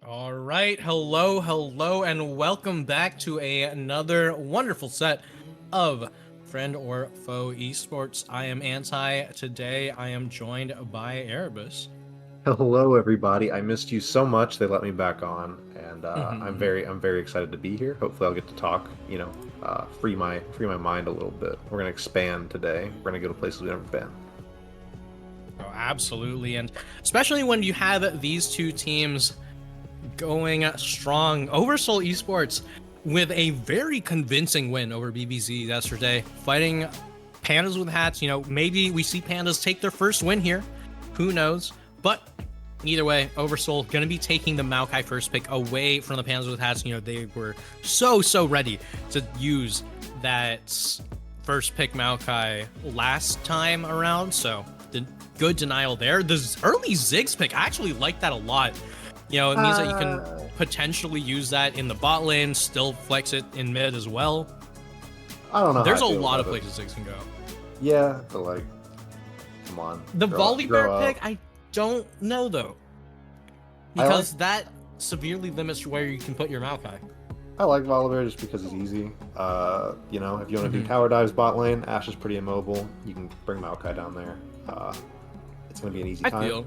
All right, hello, and welcome back to another wonderful set of Friend or Foe Esports. I am Anti. Today, I am joined by Erebus. Hello, everybody. I missed you so much. They let me back on, and I'm Mhm. very excited to be here. Hopefully, I'll get to talk. Free my mind a little bit. We're gonna expand today. We're gonna go to places we've never been. Oh, absolutely, and especially when you have these two teams going strong. Oversoul Esports with a very convincing win over BBZ yesterday, fighting Pandas with hats. Maybe we see Pandas take their first win here. Who knows? But either way, Oversoul going to be taking the Maokai first pick away from the Pandas with hats. They were so ready to use that first pick Maokai last time around. So the good denial there. The early Ziggs pick, I actually like that a lot. It means that you can Uh, potentially use that in the bot lane, still flex it in mid as well. I don't know how I There's a feel lot about of it. places Ziggs can go. Yeah, but like, come on, The grow Volibear pick, up. I don't know though, I like because that severely limits where you can put your Maokai. I like Volibear just because he's easy. If you want to do tower dives bot lane, Ashe is pretty immobile. You can bring Maokai down there. It's gonna be an easy I time. feel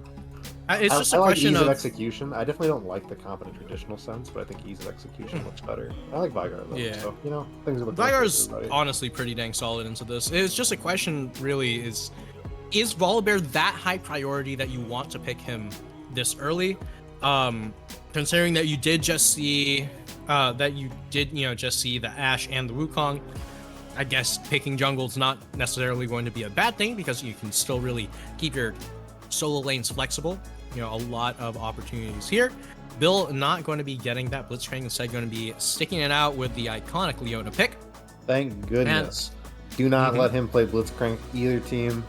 it's just I a like question ease of of execution. I definitely don't like the comp in a traditional sense, but I think ease of execution looks better. I like Vigar though, yeah. so things are looking okay for Vigar's everybody. honestly pretty dang solid into this. It's just a question, really, is Volibear that high priority that you want to pick him this early? Considering that you did just see just see the Ashe and the Wukong. I guess picking jungle's not necessarily going to be a bad thing because you can still really keep your solo lanes flexible. A lot of opportunities here. Bill not going to be getting that Blitzcrank, instead going to be sticking it out with the iconic Leona pick. Thank And goodness. Do not let him play Blitzcrank either team.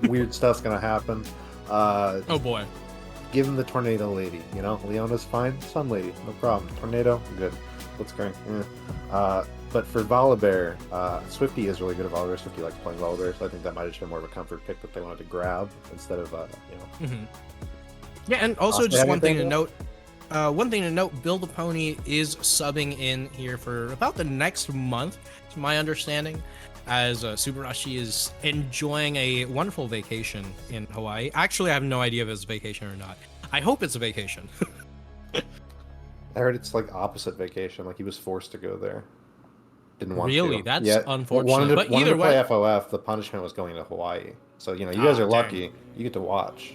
Weird stuff's gonna happen. Uh, oh boy. Give him the Tornado Lady. Leona's fine. Sun Lady, no problem. Tornado, good. Blitzcrank, but for Volibear, Swifty is really good at Volibear. Swifty likes playing Volibear, so I think that might have just been more of a comfort pick that they wanted to grab instead of, Yeah, and also Osprey just have one thing anything to else? note. Bill the Pony is subbing in here for about the next month, to my understanding, as Subarashi is enjoying a wonderful vacation in Hawaii. Actually, I have no idea if it's a vacation or not. I hope it's a vacation. I heard it's like opposite vacation, like he was forced to go there. Didn't want Really, to. that's Yeah, unfortunate. But wanted to either play way, FOF. The punishment was going to Hawaii. So you guys ah, are dang. lucky. You get to watch.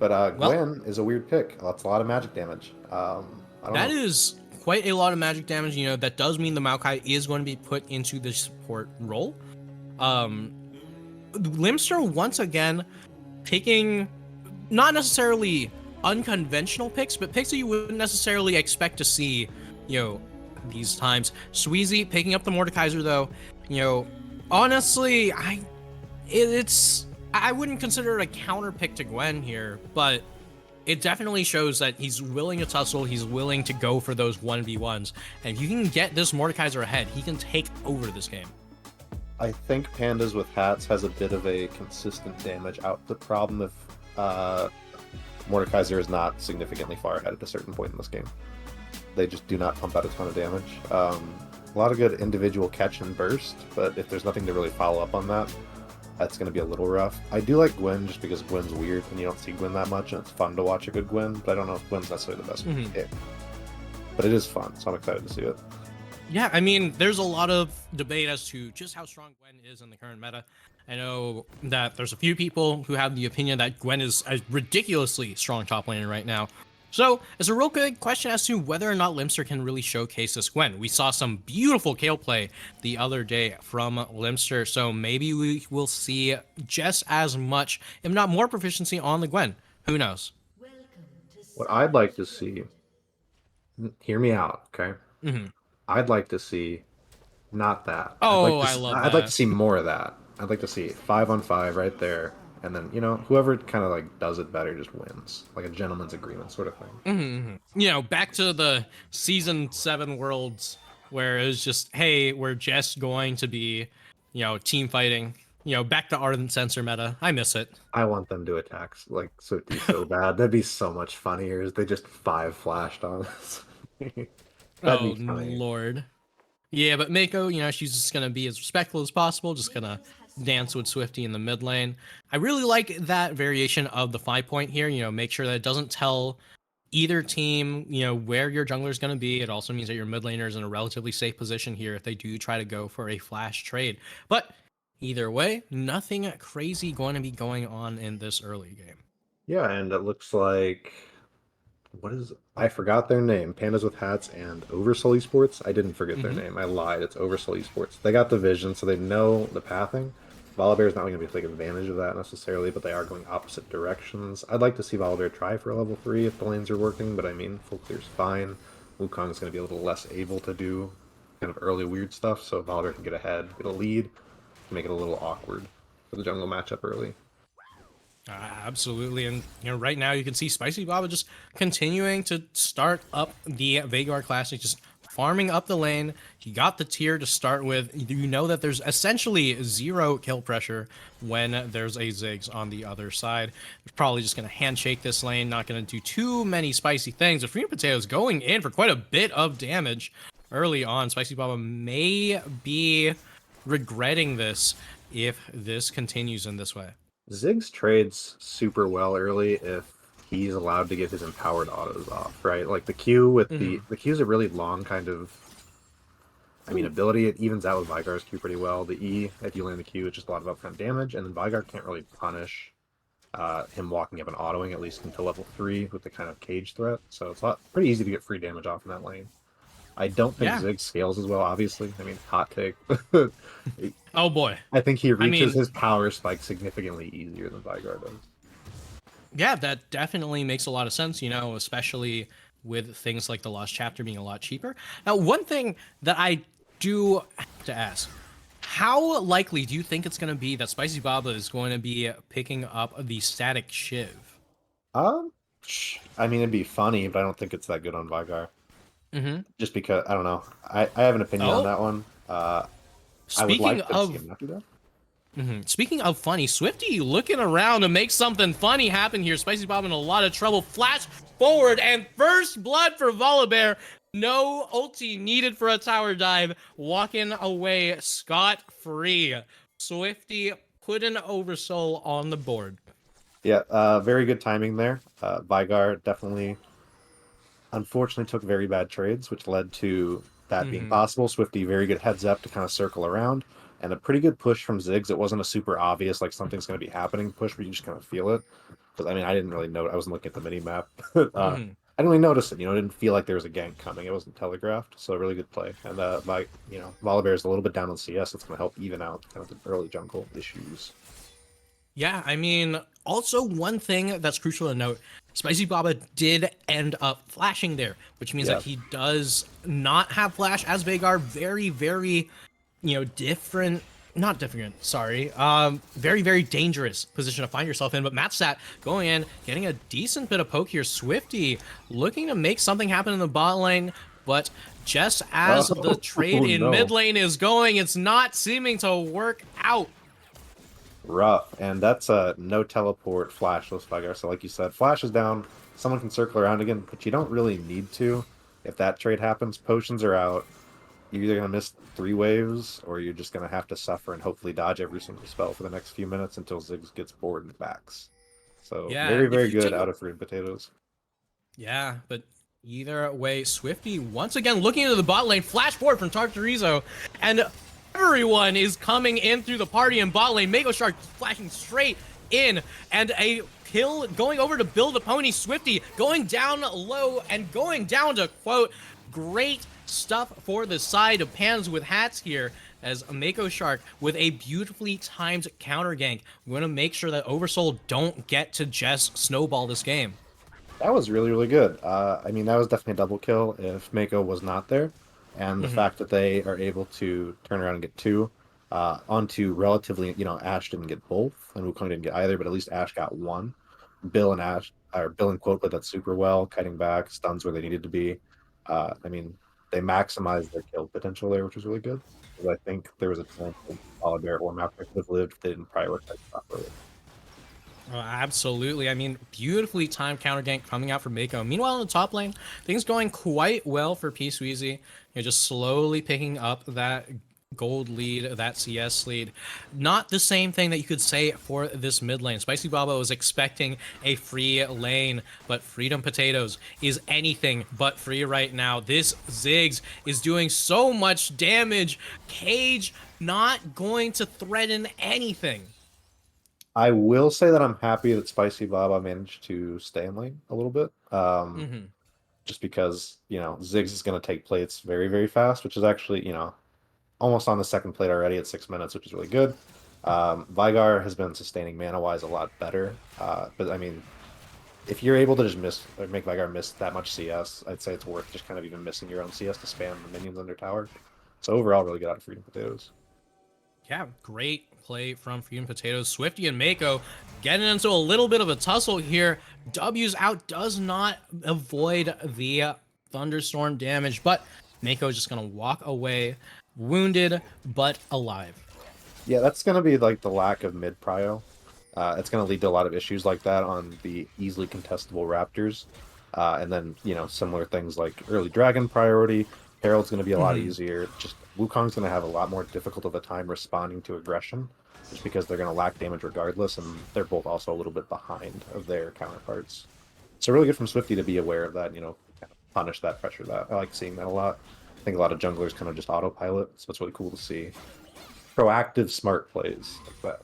But Well, Gwen is a weird pick. That's a lot of magic damage. I don't that know. is quite a lot of magic damage. That does mean the Maokai is going to be put into the support role. Um, Limster once again picking not necessarily unconventional picks, but picks that you wouldn't necessarily expect to see, these times. Sweezy picking up the Mordekaiser though, honestly, I wouldn't consider it a counter pick to Gwen here, but it definitely shows that he's willing to tussle, he's willing to go for those 1v1s, and if you can get this Mordekaiser ahead, he can take over this game. I think Pandas with hats has a bit of a consistent damage output problem if Mordekaiser is not significantly far ahead at a certain point in this game. They just do not pump out a ton of damage. A lot of good individual catch and burst, but if there's nothing to really follow up on that, that's going to be a little rough. I do like Gwen just because Gwen's weird and you don't see Gwen that much, and it's fun to watch a good Gwen, but I don't know if Gwen's necessarily the best pick. But it is fun, so I'm excited to see it. Yeah, I mean, there's a lot of debate as to just how strong Gwen is in the current meta. I know that there's a few people who have the opinion that Gwen is a ridiculously strong top laner right now. So, it's a real big question as to whether or not Limster can really showcase this Gwen. We saw some beautiful Kayle play the other day from Limster, so maybe we will see just as much, if not more proficiency on the Gwen. Who knows? What I'd like to see, hear me out, okay? Mm-hmm. I'd like to see not that. Oh, I love I'd like to that. see more of that. I'd like to see 5-on-5 right there, and then whoever kind of like does it better just wins, like a gentleman's agreement sort of thing. Back to the season 7 worlds where it was just, hey, we're just going to be, team fighting. back to Ardent Sensor meta. I miss it. I want them to attack like Swifty so bad. That'd be so much funnier if they just 5 flashed on us. That'd be Oh, funny. Lord. Yeah, but Mako, she's just going to be as respectful as possible, just going to dance with Swifty in the mid lane. I really like that variation of the 5 point here, make sure that it doesn't tell either team, where your jungler is going to be. It also means that your mid laner is in a relatively safe position here if they do try to go for a flash trade. But either way, nothing crazy going to be going on in this early game. Yeah, and it looks like I forgot their name. Pandas with Hats and Oversoul Esports. I didn't forget their name. I lied. It's Oversoul Esports. They got the vision, so they know the pathing. Volibear is not going to be taking advantage of that necessarily, but they are going opposite directions. I'd like to see Volibear try for a level 3 if the lanes are working, but I mean, full clear's fine. Wukong is going to be a little less able to do kind of early weird stuff, so Volibear can get ahead, get a lead, make it a little awkward for the jungle matchup early. Absolutely, and right now you can see Spicy Baba just continuing to start up the Veigar Classic, just farming up the lane. He got the tier to start with. You know that there's essentially 0 kill pressure when there's a Ziggs on the other side. They're probably just going to handshake this lane, not going to do too many spicy things. But Free Potatoes going in for quite a bit of damage early on. Spicy Baba may be regretting this if this continues in this way. Ziggs trades super well early if he's allowed to get his empowered autos off, right? Like the Q with the Q is a really long kind of, ability. It evens out with Vygar's Q pretty well. The E, if you land the Q, it's just a lot of upfront damage, and then Vygar can't really punish him walking up and autoing, at least until level 3 with the kind of cage threat. So it's pretty easy to get free damage off in that lane. I don't think Ziggs scales as well, obviously. Hot take. Oh boy. I think he reaches his power spike significantly easier than Vygar does. Yeah, that definitely makes a lot of sense, especially with things like the Lost Chapter being a lot cheaper. Now, one thing that I do have to ask, how likely do you think it's going to be that Spicy Baba is going to be picking up the static Shiv? It'd be funny, but I don't think it's that good on Vygar. Just because, I don't know. I have an opinion on that one. I would like to see him not do that. Speaking of funny, Swifty looking around to make something funny happen here. Spicy Bob in a lot of trouble. Flash forward and first blood for Volibear. No ulti needed for a tower dive. Walking away scot-free. Swifty put an Oversoul on the board. Yeah, very good timing there. Vygar definitely, unfortunately, took very bad trades, which led to that being possible. Swifty, very good heads up to kind of circle around. And a pretty good push from Ziggs. It wasn't a super obvious, like something's going to be happening push, but you just kind of feel it. Because, I didn't really know. I wasn't looking at the mini-map. I didn't really notice it. It didn't feel like there was a gank coming. It wasn't telegraphed. So a really good play. And, Volibear is a little bit down on CS. It's going to help even out kind of the early jungle issues. Yeah, also one thing that's crucial to note, Spicy Baba did end up flashing there, which means that he does not have flash as Veigar. Very, very, very, very dangerous position to find yourself in. But Matsat going in, getting a decent bit of poke here. Swifty looking to make something happen in the bot lane, but just as the trade in mid lane is going, it's not seeming to work out. Rough, and that's a no teleport flashless Vygar. So like you said, flash is down, someone can circle around again, but you don't really need to. If that trade happens, potions are out. You're either going to miss 3 waves, or you're just going to have to suffer and hopefully dodge every single spell for the next few minutes until Ziggs gets bored and backs. So very, very good out of Fruit Potatoes. Yeah, but either way, Swifty once again looking into the bot lane, flash forward from Tartarizo, and everyone is coming in through the party in bot lane. Mako Shark flashing straight in, and a kill going over to build a pony. Swifty going down low and going down to quote, great stuff for the side of Pans with Hats here, as Mako Shark with a beautifully timed counter gank. We're going to make sure that Oversoul don't get to just snowball this game. That was really, really good. That was definitely a double kill if Mako was not there. And the fact that they are able to turn around and get 2 onto relatively, Ash didn't get both, and Wukong didn't get either, but at least Ash got 1. Bill and Quote played that super well, kiting back, stuns where they needed to be. they maximized their kill potential there, which was really good. Because I think there was a chance that Oliver or Mapper could have lived if they didn't prioritize properly. Oh, absolutely. I mean, beautifully timed counter gank coming out from Mako. Meanwhile, in the top lane, things going quite well for P-Sweezy. You're just slowly picking up that gold lead, that CS lead. Not the same thing that you could say for this mid lane. Spicy Baba was expecting a free lane, but Freedom Potatoes is anything but free right now. This Ziggs is doing so much damage. Cage not going to threaten anything. I will say that I'm happy that Spicy Baba managed to stay in lane a little bit. Just because, Ziggs is going to take plates very, very fast, which is actually, almost on the second plate already at 6 minutes, which is really good. Vigar has been sustaining mana-wise a lot better. But, I mean, if you're able to just miss, or make Vigar miss that much CS, I'd say it's worth just kind of even missing your own CS to spam the minions under tower. So overall, really good out of Freedom Potatoes. Yeah, great play from Freedom Potatoes. Swifty and Mako getting into a little bit of a tussle here. W's out does not avoid the thunderstorm damage, but Mako is just going to walk away, wounded but alive. Yeah, that's going to be like the lack of mid prio. It's going to lead to a lot of issues like that on the easily contestable Raptors. And then, similar things like early Dragon priority. Herald's going to be a lot easier. Just Wukong's going to have a lot more difficult of a time responding to aggression, just because they're going to lack damage regardless, and they're both also a little bit behind of their counterparts. So really good from Swifty to be aware of that, kind of punish that pressure. That I like seeing that a lot. I think a lot of junglers kind of just autopilot, so it's really cool to see proactive, smart plays like that.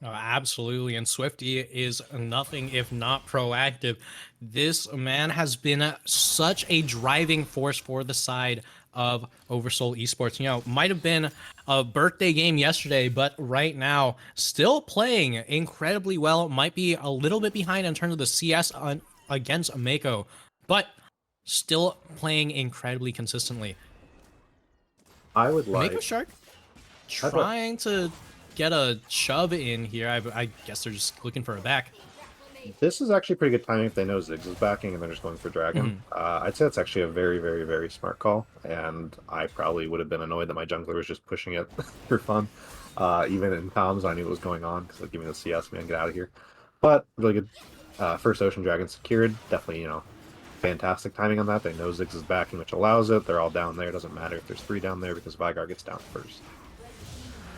Oh, absolutely. And Swifty is nothing if not proactive. This man has been such a driving force for the side of Oversoul Esports. Might have been a birthday game yesterday, but right now still playing incredibly well. Might be a little bit behind in terms of the CS against Mako, but still playing incredibly consistently. I would like Mako Shark trying to get a shove in here. I guess they're just looking for a back. This is actually pretty good timing if they know Ziggs is backing and they're just going for Dragon. I'd say it's actually a very, very, very smart call, and I probably would have been annoyed that my jungler was just pushing it for fun. Even in comms, I knew what was going on, because like, give me the CS, man, get out of here. But really good. First Ocean Dragon secured. Definitely, fantastic timing on that. They know Ziggs is backing, which allows it. They're all down there. It doesn't matter if there's 3 down there, because Vigar gets down first.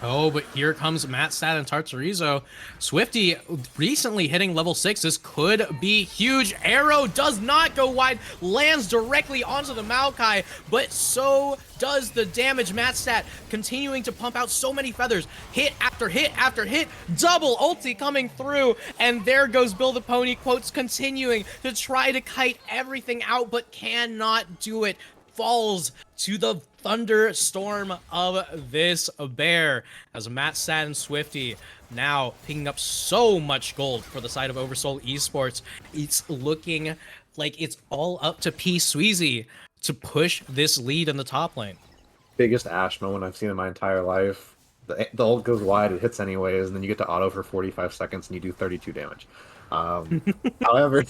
Oh, but here comes Matstat and Tartarizo. Swifty recently hitting level 6. This could be huge. Arrow does not go wide, lands directly onto the Maokai, but so does the damage. Matstat continuing to pump out so many feathers. Hit after hit after hit. Double ulti coming through, and there goes Bill the Pony, quotes, continuing to try to kite everything out, but cannot do it. Falls to the thunderstorm of this bear, as Matstat and Swifty now picking up so much gold for the side of Oversoul Esports. It's looking like it's all up to P-Sweezy to push this lead in the top lane. Biggest Ashe moment I've seen in my entire life. The ult goes wide, it hits anyways, and then you get to auto for 45 seconds and you do 32 damage. However,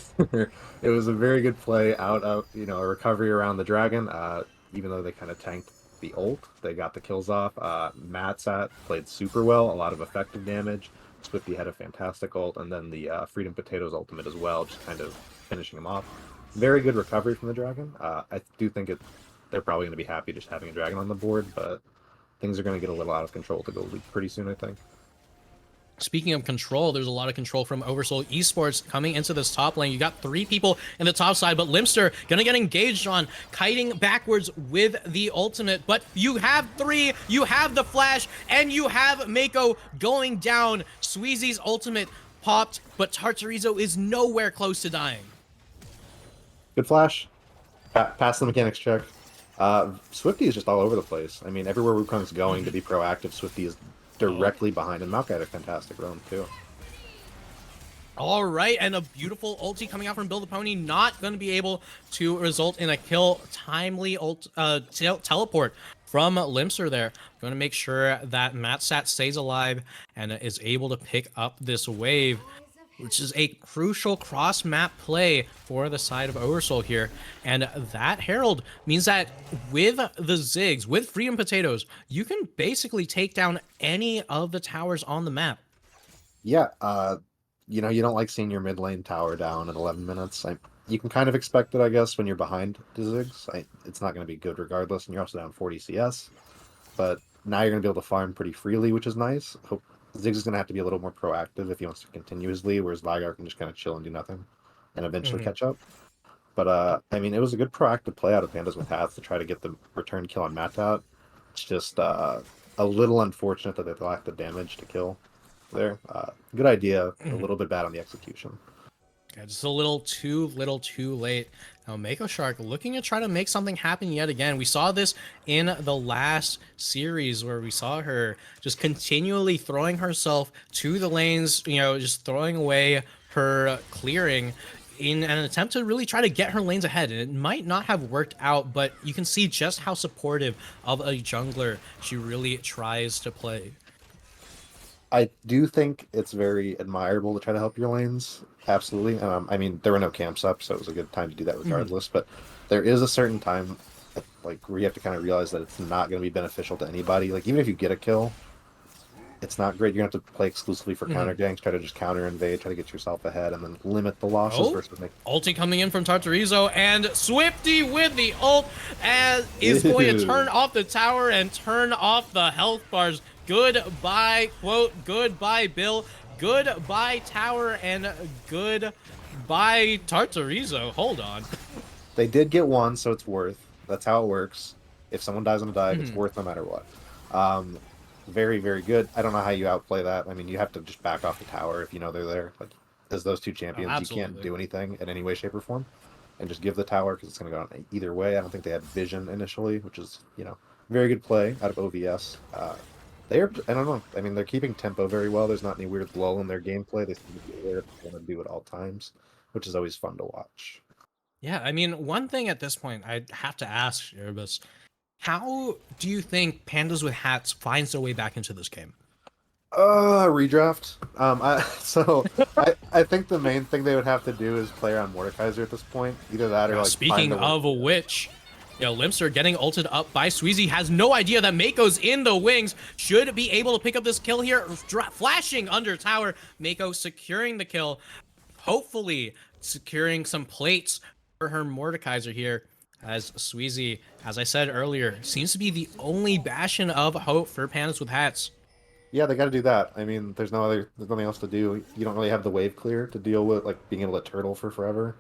it was a very good play out of, a recovery around the Dragon. Even though they kind of tanked the ult, they got the kills off. Matsat played super well, a lot of effective damage. Swifty had a fantastic ult, and then the Freedom Potatoes ultimate as well, just kind of finishing him off. Very good recovery from the Dragon. I do think they're probably going to be happy just having a Dragon on the board, but things are going to get a little out of control to go pretty soon, I think. Speaking of control, there's a lot of control from Oversoul Esports coming into this top lane. You got 3 people in the top side, but Limster gonna get engaged on, kiting backwards with the ultimate. But you have 3, you have the flash, and you have Mako going down. Sweezy's ultimate popped, but Tartarizo is nowhere close to dying. Good flash. Pass the mechanics check. Swifty is just all over the place. I mean, everywhere Wukong's going to be proactive, Swifty is directly behind, and Maokai had a fantastic roam too. All right, and a beautiful ulti coming out from Bill the Pony, not going to be able to result in a kill. Timely teleport from Limster there. Going to make sure that Matstat stays alive and is able to pick up this wave. which is a crucial cross-map play for the side of Oversoul here. And that Herald means that with the Ziggs, with Freedom Potatoes, you can basically take down any of the towers on the map. Yeah, you know, you don't like seeing your mid lane tower down in 11 minutes. You can kind of expect it, I guess, when you're behind the Ziggs. It's not going to be good regardless, and you're also down 40 CS. But now you're going to be able to farm pretty freely, which is nice. Ziggs is going to have to be a little more proactive if he wants to continue his lead, whereas Ligar can just kind of chill and do nothing and eventually catch up. But, I mean, it was a good proactive play out of Pandas with Hats to try to get the return kill on Matout. It's just a little unfortunate that they lacked the damage to kill there. Good idea, a little bit bad on the execution. Yeah, just a little too late. Now, Mako Shark looking to try to make something happen yet again. We saw this in the last series where we saw her just continually throwing herself to the lanes, you know, just throwing away her clearing in an attempt to really try to get her lanes ahead. And it might not have worked out, but you can see just how supportive of a jungler she really tries to play. I do think it's very admirable to try to help your lanes. Absolutely. I mean, there were no camps up, so it was a good time to do that regardless. But there is a certain time, like, where you have to kind of realize that it's not going to be beneficial to anybody. Like, even if you get a kill, it's not great. You're going to have to play exclusively for counter ganks, try to just counter invade, try to get yourself ahead, and then limit the losses versus make... Ulti coming in from Tartarizo, and Swifty with the ult is going to turn off the tower and turn off the health bars. Goodbye, quote, goodbye, Bill. Goodbye, tower, and goodbye, Tartarizo. Hold on. They did get one, so it's worth. That's how it works. If someone dies on a dive, it's worth no matter what. Very, very good. I don't know how you outplay that. I mean, you have to just back off the tower if you know they're there. Like, as those two champions, you can't do anything in any way, shape, or form. And just give the tower, because it's going to go on either way. I don't think they had vision initially, which is, you know, very good play out of OVS. I don't know. I mean, they're keeping tempo very well. There's not any weird lull in their gameplay. They seem to be aware of what they want to do at all times, which is always fun to watch. Yeah, I mean, one thing at this point I have to ask, Erebus, how do you think Pandas with Hats finds their way back into this game? Redraft. I think the main thing they would have to do is play around Mordekaiser at this point. Either that or like. Speaking of which, you know, Limster getting ulted up by Sweezy, has no idea that Mako's in the wings, should be able to pick up this kill here, flashing under tower. Mako securing the kill, hopefully securing some plates for her Mordekaiser here, as Sweezy, as I said earlier, seems to be the only bastion of hope for Pandas with Hats. Yeah, they got to do that. I mean, there's nothing else to do. You don't really have the wave clear to deal with, like being able to turtle for forever.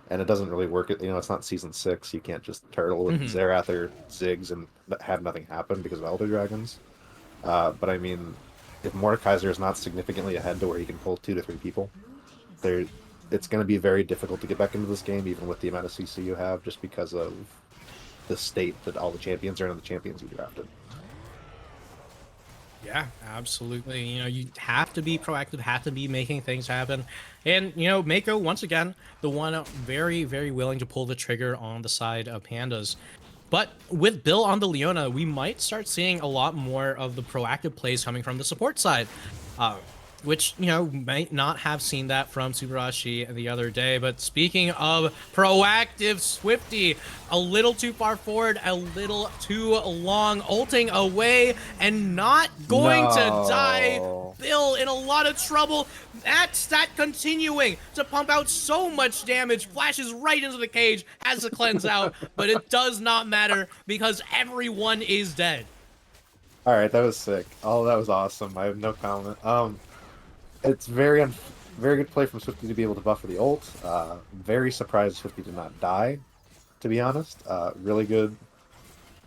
And it doesn't really work. You know, it's not Season 6. You can't just turtle with Xerath or Ziggs and have nothing happen because of Elder Dragons. But I mean, if Mordekaiser is not significantly ahead to where he can pull 2 to 3 people, it's going to be very difficult to get back into this game, even with the amount of CC you have, just because of the state that all the champions are and the champions you drafted. Yeah, absolutely. You know, you have to be proactive, have to be making things happen. And, you know, Mako, once again, the one very, very willing to pull the trigger on the side of Pandas. But with Bill on the Leona, we might start seeing a lot more of the proactive plays coming from the support side. Which, you know, might not have seen that from Subarashi the other day. But speaking of proactive, Swifty, a little too far forward, a little too long, ulting away, and not going to die. Bill in a lot of trouble. That stat continuing to pump out so much damage, flashes right into the cage, has to cleanse out, but it does not matter because everyone is dead. All right, that was sick. Oh, that was awesome. I have no comment. It's very good play from Swifty to be able to buffer the ult. Very surprised Swifty did not die, to be honest. Really good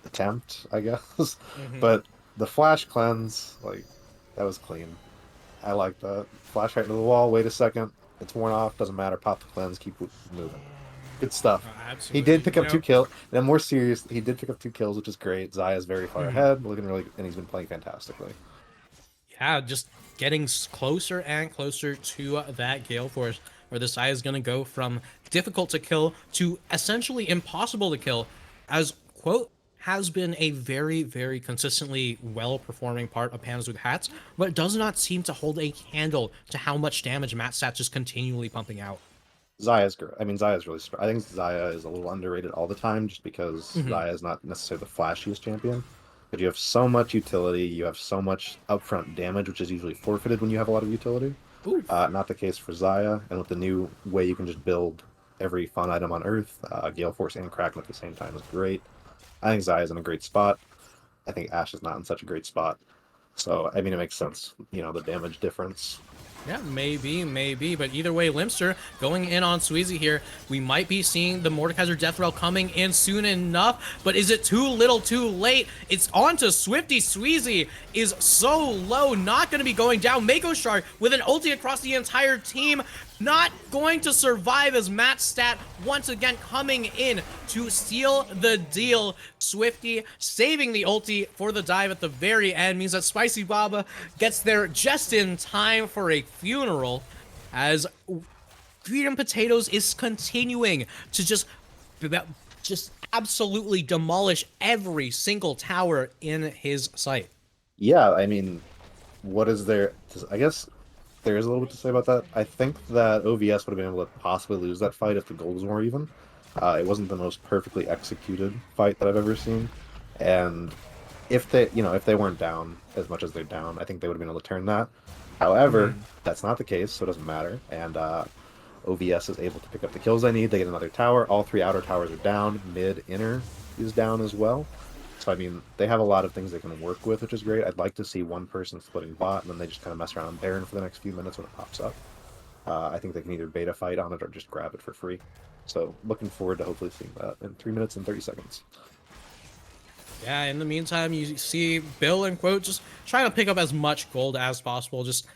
attempt, I guess. But the flash cleanse, like, that was clean. I like that. Flash right into the wall, wait a second, it's worn off, doesn't matter, pop the cleanse, keep moving. Good stuff. He did pick up 2 kills. And more serious, he did pick up 2 kills, which is great. Zaya's very far ahead, looking really good, and he's been playing fantastically. Yeah, just getting closer and closer to that Gale Force, where this Zaya is going to go from difficult to kill to essentially impossible to kill, as, quote, has been a very, very consistently well-performing part of pandas with hats, but it does not seem to hold a candle to how much damage Matt Stat just continually pumping out. Zaya's great. I mean, Zaya's really strong. I think Zaya is a little underrated all the time just because Zaya is not necessarily the flashiest champion. But you have so much utility, you have so much upfront damage, which is usually forfeited when you have a lot of utility. Not the case for Zaya, and with the new way you can just build every fun item on Earth, Gale Force and Kraken at the same time is great. I think Zaya's in a great spot. I think Ashe is not in such a great spot. So, I mean, it makes sense, you know, the damage difference. Yeah, maybe, but either way, Limster going in on Sweezy here. We might be seeing the Mordekaiser Death Rail coming in soon enough, but is it too little too late? It's on to Swifty. Sweezy is so low, not going to be going down. Mako Shark with an ulti across the entire team, not going to survive as Matt Stat once again coming in to seal the deal. Swifty saving the ulti for the dive at the very end means that Spicy Baba gets there just in time for a funeral, as Freedom Potatoes is continuing to just absolutely demolish every single tower in his sight. Yeah, I mean, what is there? I guess there is a little bit to say about that. I think that OVS would have been able to possibly lose that fight if the gold was more even. It wasn't the most perfectly executed fight that I've ever seen, and if they, if they weren't down as much as they're down, I think they would have been able to turn that. However, that's not the case, so it doesn't matter. And OVS is able to pick up the kills they need. They get another tower. All three outer towers are down. Mid, inner is down as well. So, I mean, they have a lot of things they can work with, which is great. I'd like to see one person splitting bot, and then they just kind of mess around on Baron for the next few minutes when it pops up. I think they can either beta fight on it or just grab it for free. So, looking forward to hopefully seeing that in 3 minutes and 30 seconds. Yeah, in the meantime, you see Bill and Quote just trying to pick up as much gold as possible, just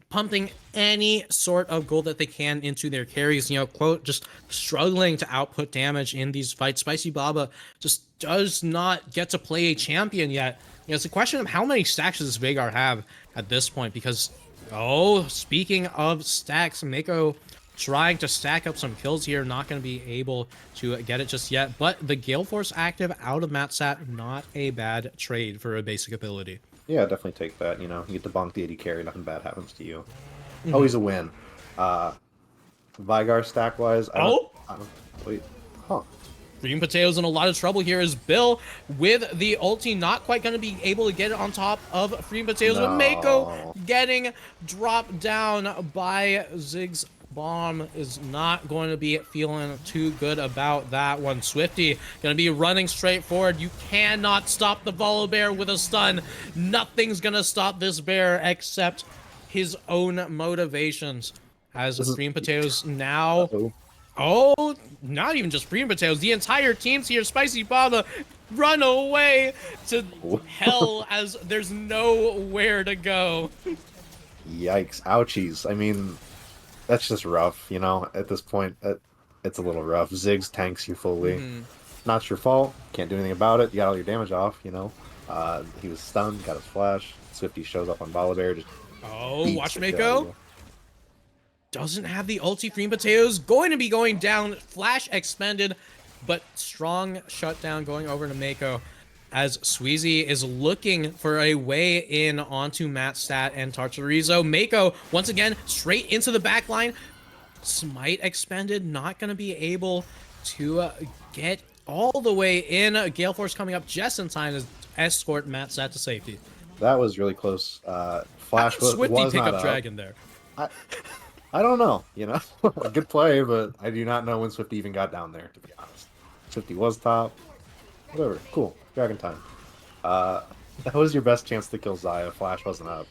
pumping any sort of gold that they can into their carries. Quote just struggling to output damage in these fights. Spicy Baba just does not get to play a champion yet. It's a question of how many stacks does Vagar have at this point, because, speaking of stacks, Mako trying to stack up some kills here, not going to be able to get it just yet, but the Gale Force active out of Matsat, not a bad trade for a basic ability. Yeah, definitely take that. You get to bonk the AD carry, nothing bad happens to you. Always a win. Vigar stack-wise, wait, Green Potatoes in a lot of trouble here as Bill with the ulti not quite going to be able to get it on top of Green Potatoes, with Mako getting dropped down by Ziggs. Bomb is not going to be feeling too good about that one. Swifty going to be running straight forward. You cannot stop the Volibear with a stun. Nothing's going to stop this bear except his own motivations. As Green Potatoes now... not even just Green Potatoes. The entire team's here. Spicy Baba run away to hell as there's nowhere to go. Yikes. Ouchies. I mean... That's just rough, at this point, it's a little rough. Ziggs tanks you fully. Not your fault, can't do anything about it, you got all your damage off, he was stunned, got his flash, Swifty shows up on Volibear, just watch Mako! Doesn't have the ulti. Green Potatoes going to be going down, flash expended, but strong shutdown going over to Mako, as Sweezy is looking for a way in onto Matt Stat and Tartarizo. Mako, once again, straight into the back line. Smite expended, not going to be able to get all the way in. Gale Force coming up just in time to escort Matt Stat to safety. That was really close. Flash was Swifty pick not up Dragon there. I don't know, a good play, but I do not know when Swifty even got down there, to be honest. Swifty was top. Whatever, cool. Dragon time. That was your best chance to kill Zaya. Flash wasn't up.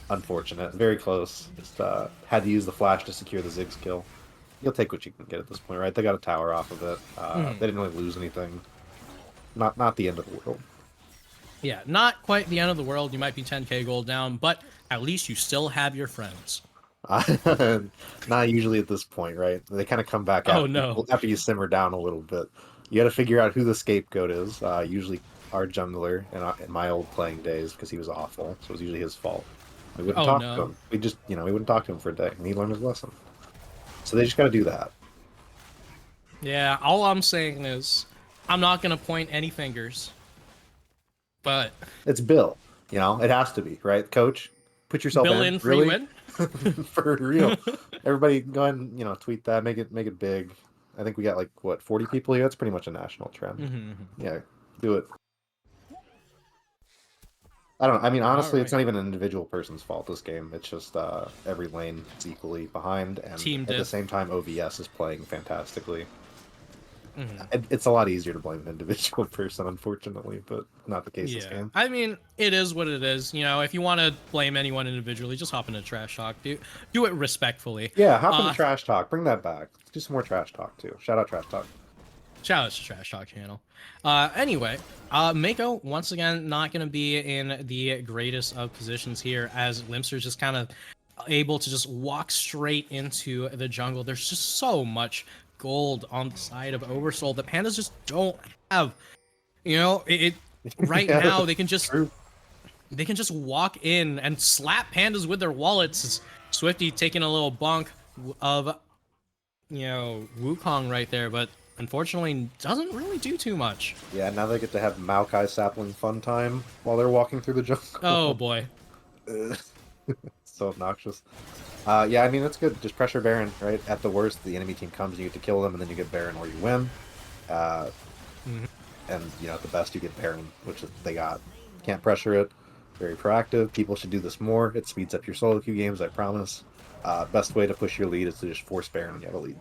Unfortunate. Very close. Just had to use the flash to secure the Ziggs kill. You'll take what you can get at this point, right? They got a tower off of it. They didn't really lose anything. Not the end of the world. Yeah, not quite the end of the world. You might be 10k gold down, but at least you still have your friends. Not usually at this point, right? They kind of come back after you simmer down a little bit. You got to figure out who the scapegoat is. Usually our jungler in my old playing days, because he was awful, so it was usually his fault. We wouldn't talk to him. We just, we wouldn't talk to him for a day, and he learned his lesson. So they just got to do that. Yeah, all I'm saying is, I'm not gonna point any fingers, but It's Bill. You know, it has to be, right? Coach, put yourself Bill in. in free Really? win. For real. Everybody go ahead and, tweet that, make it big. I think we got like what, 40 people here? That's pretty much a national trend. Yeah, do it. I don't know. I mean, All honestly, it's right. not even an individual person's fault, this game. It's just every lane is equally behind, and Team at the diff. same time, OVS is playing fantastically. Mhm. It's a lot easier to blame an individual person, unfortunately, but not the case this Yeah, game. I mean, it is what it is. You know, if you want to blame anyone individually, just hop into trash talk. Do it respectfully. Yeah, hop into Trash Talk. Bring that back. Let's do some more Trash Talk, too. Shout out Trash Talk. Shout out to Trash Talk channel. Anyway, Mako once again not going to be in the greatest of positions here, as Limster's just kind of able to just walk straight into the jungle. There's just so much gold on the side of Oversoul that Pandas just don't have. You know, right Yeah, now they can just true. walk in and slap Pandas with their wallets. Swifty taking a little bunk of Wukong right there, but unfortunately doesn't really do too much. Yeah, now they get to have Maokai sapling fun time while they're walking through the jungle. Oh boy. So obnoxious. Yeah, I mean, that's good. Just pressure Baron, right? At the worst, the enemy team comes, you get to kill them, and then you get Baron or you win. And, at the best, you get Baron, which they got. Can't pressure it. Very proactive. People should do this more. It speeds up your solo queue games, I promise. Best way to push your lead is to just force Baron when you have a lead.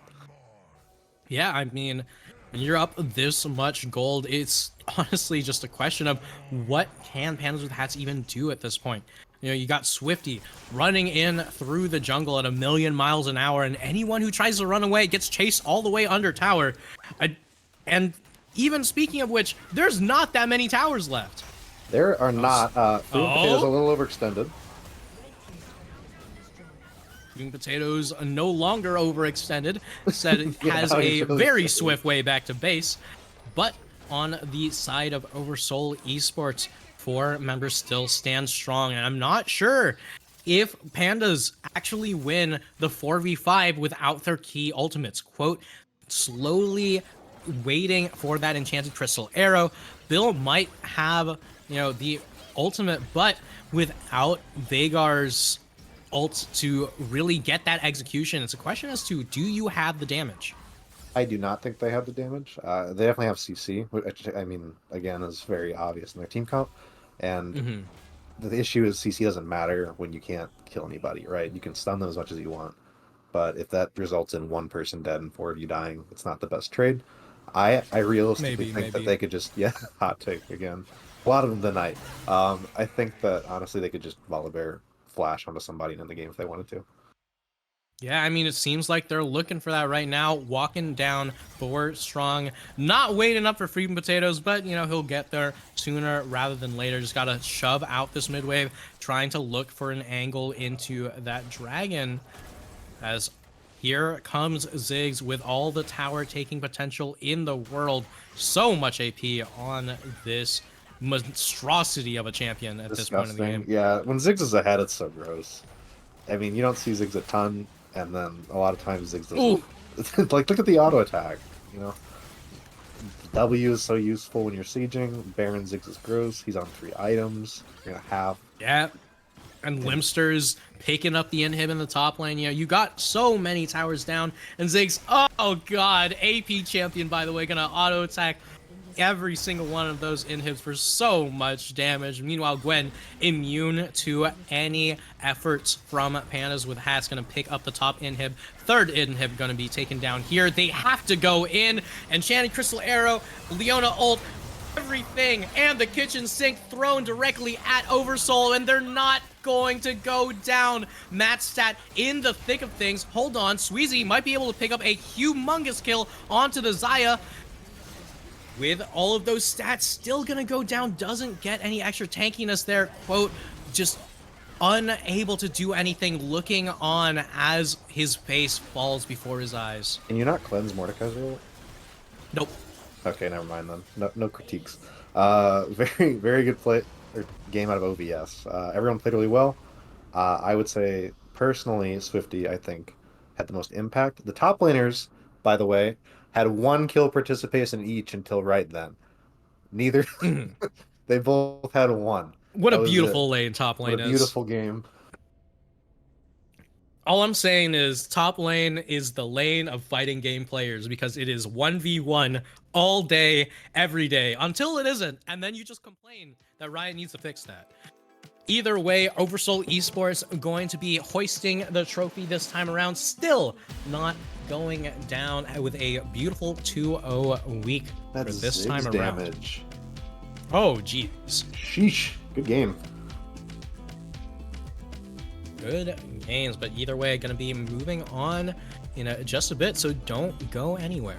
Yeah, I mean, when you're up this much gold, it's honestly just a question of what can Pandas with Hats even do at this point. You got Swifty running in through the jungle at 1,000,000 miles an hour, and anyone who tries to run away gets chased all the way under tower. And even speaking of which, there's not that many towers left. There are not. Food is a little overextended. Green Potatoes no longer overextended. Said it has a really very excited. swift way back to base. But on the side of Oversoul Esports, 4 members still stand strong. And I'm not sure if Pandas actually win the 4v5 without their key ultimates. Quote, slowly waiting for that enchanted crystal arrow. Bill might have, the ultimate, but without Vagar's ult to really get that execution, it's a question as to, do you have the damage? I do not think they have the damage. They definitely have CC, which, I mean, again, is very obvious in their team comp. And the issue is CC doesn't matter when you can't kill anybody, right? You can stun them as much as you want. But if that results in 1 person dead and 4 of you dying, it's not the best trade. I realistically think that they could just, hot take again. A lot of the night. I think that, honestly, they could just Volibear flash onto somebody in the game if they wanted to. Yeah, I mean, it seems like they're looking for that right now. Walking down 4 strong, not waiting up for Freedom Potatoes, but, he'll get there sooner rather than later. Just got to shove out this mid wave, trying to look for an angle into that dragon. As here comes Ziggs with all the tower taking potential in the world. So much AP on this monstrosity of a champion at this point in the game. Yeah, when Ziggs is ahead, it's so gross. I mean, you don't see Ziggs a ton, and then a lot of times Ziggs doesn't. Like, look at the auto attack, W is so useful when you're sieging. Baron Ziggs is gross. He's on 3 items. You're gonna have. Yeah. And Limster's picking up the inhib in the top lane. You got so many towers down. And Ziggs, oh god, AP champion, by the way, gonna auto attack every single one of those inhibs for so much damage. Meanwhile, Gwen, immune to any efforts from Pandas with Hats, gonna pick up the top inhib. 3rd inhib gonna be taken down here. They have to go in. Enchanted Crystal Arrow, Leona ult, everything, and the kitchen sink thrown directly at Oversoul, and they're not going to go down. Matstat in the thick of things. Hold on, Sweezy might be able to pick up a humongous kill onto the Xayah. With all of those stats still gonna go down, doesn't get any extra tankiness there. Quote, just unable to do anything, looking on as his face falls before his eyes. Can you not cleanse Mordecai's rule? Nope. Okay, never mind then. No critiques. Very, very good game out of OVS. Everyone played really well. I would say, personally, Swifty, I think, had the most impact. The top laners by the way, had 1 kill participation each until right then. Neither. Mhm. They both had 1. What a That was it. beautiful lane top What a lane is. beautiful game. All I'm saying is top lane is the lane of fighting game players because it is 1v1 all day, every day, until it isn't. And then you just complain that Riot needs to fix that. Either way, Oversoul Esports going to be hoisting the trophy this time around. Still not going down with a beautiful 2-0 week That's for this Ziggs time around. damage. Oh, jeez. Sheesh. Good game. Good games, but either way, going to be moving on in just a bit, so don't go anywhere.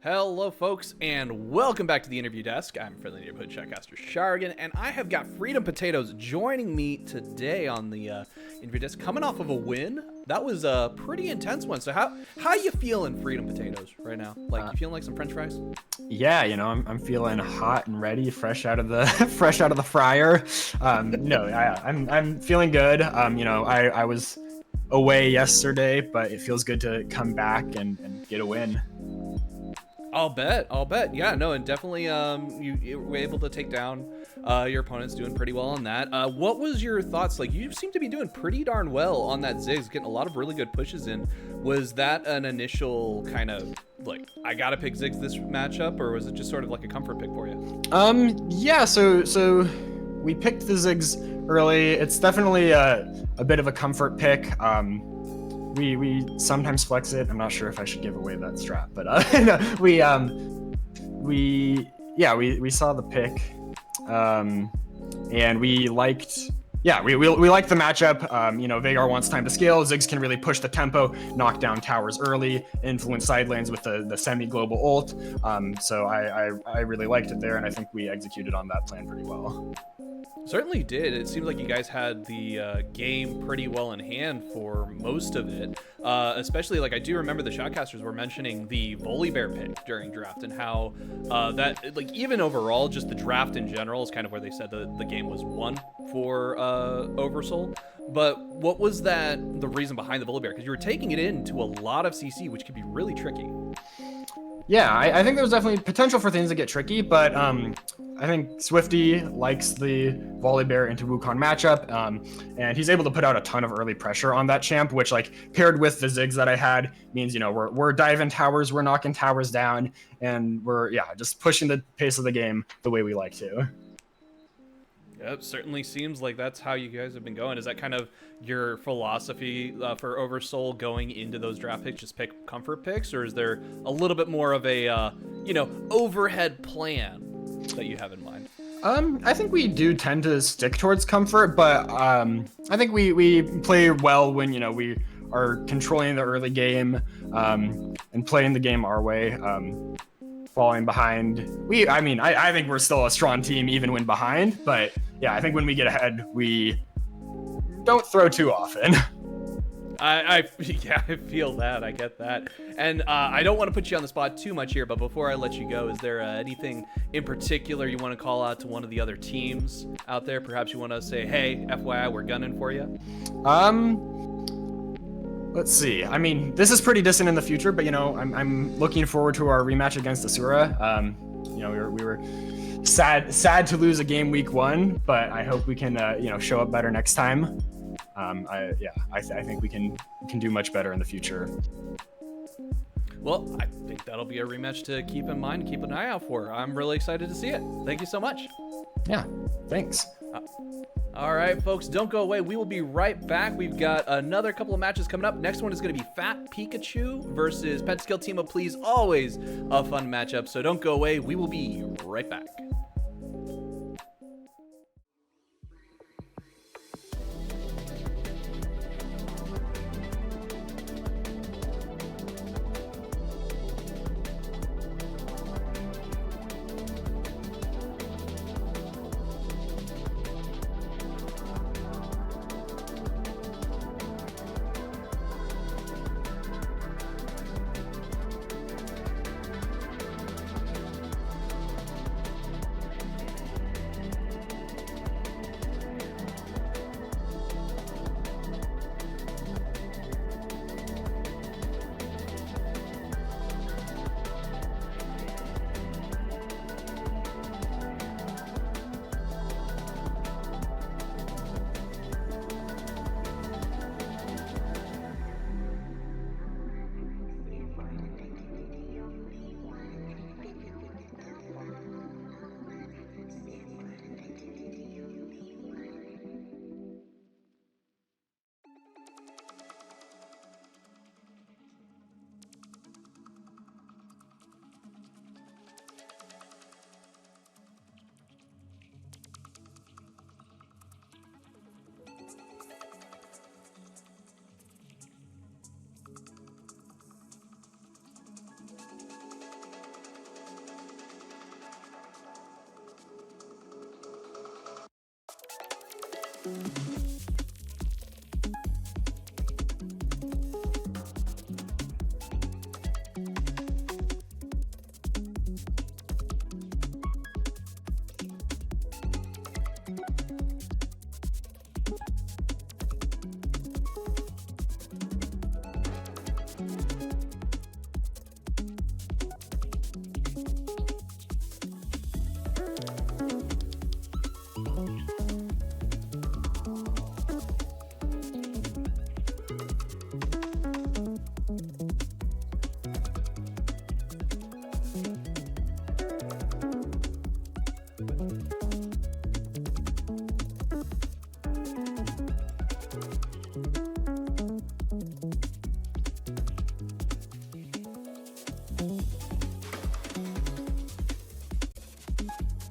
Hello, folks, and welcome back to the interview desk. I'm friendly neighborhood chatcaster Shargan, and I have got Freedom Potatoes joining me today on the interview desk, coming off of a win. That was a pretty intense one. So how you feeling, Freedom Potatoes, right now? Like, you feeling like some French fries? Yeah, you know, I'm feeling hot and ready, fresh out of the fresh out of the fryer. I'm feeling good. You know, I was away yesterday, but it feels good to come back and get a win. I'll bet. Yeah, no, and definitely you were able to take down your opponents, doing pretty well on that. What was your thoughts? Like, you seem to be doing pretty darn well on that Ziggs, getting a lot of really good pushes in. Was that an initial kind of, like, I gotta pick Ziggs this matchup, or was it just sort of like a comfort pick for you? Yeah, so we picked the Ziggs early. It's definitely a bit of a comfort pick. We sometimes flex it. I'm not sure if I should give away that strat, but we saw the pick, and we liked. Yeah, we like the matchup. You know, Veigar wants time to scale. Ziggs can really push the tempo, knock down towers early, influence side lanes with the semi-global ult. So I really liked it there, and I think we executed on that plan pretty well. Certainly did. It seems like you guys had the game pretty well in hand for most of it. Especially, like, I do remember the shotcasters were mentioning the Volibear pick during draft and how that, like, even overall, just the draft in general is kind of where they said the game was won for Oversoul. But what was the reason behind the Volibear? Because you were taking it into a lot of CC, which could be really tricky. Yeah, I think there's definitely potential for things to get tricky, but I think Swifty likes the Volibear into Wukong matchup, and he's able to put out a ton of early pressure on that champ, which, like, paired with the Ziggs that I had, means, you know, we're diving towers, we're knocking towers down, and we're, yeah, just pushing the pace of the game the way we like to. Yep, certainly seems like that's how you guys have been going. Is that kind of your philosophy for Oversoul going into those draft picks? Just pick comfort picks, or is there a little bit more of a, you know, overhead plan that you have in mind? I think we do tend to stick towards comfort, but I think we play well when, you know, we are controlling the early game and playing the game our way. Falling behind, I think we're still a strong team even when behind, but yeah, I think when we get ahead, we don't throw too often. I feel that. I get that. And I don't want to put you on the spot too much here, but before I let you go, is there anything in particular you want to call out to one of the other teams out there? Perhaps you want to say, hey, FYI, we're gunning for you? Let's see. I mean, this is pretty distant in the future, but, you know, I'm looking forward to our rematch against Asura. You know, we were sad to lose a game week 1, but I hope we can you know, show up better next time. I think we can do much better in the future. Well, I think that'll be a rematch to keep in mind, keep an eye out for. I'm really excited to see it. Thank you so much. Yeah, thanks. All right, folks, don't go away. We will be right back. We've got another couple of matches coming up. Next one is going to be Fat Pikachu versus Pet Skill Team Up Please. Always a fun matchup, so don't go away. We will be right back.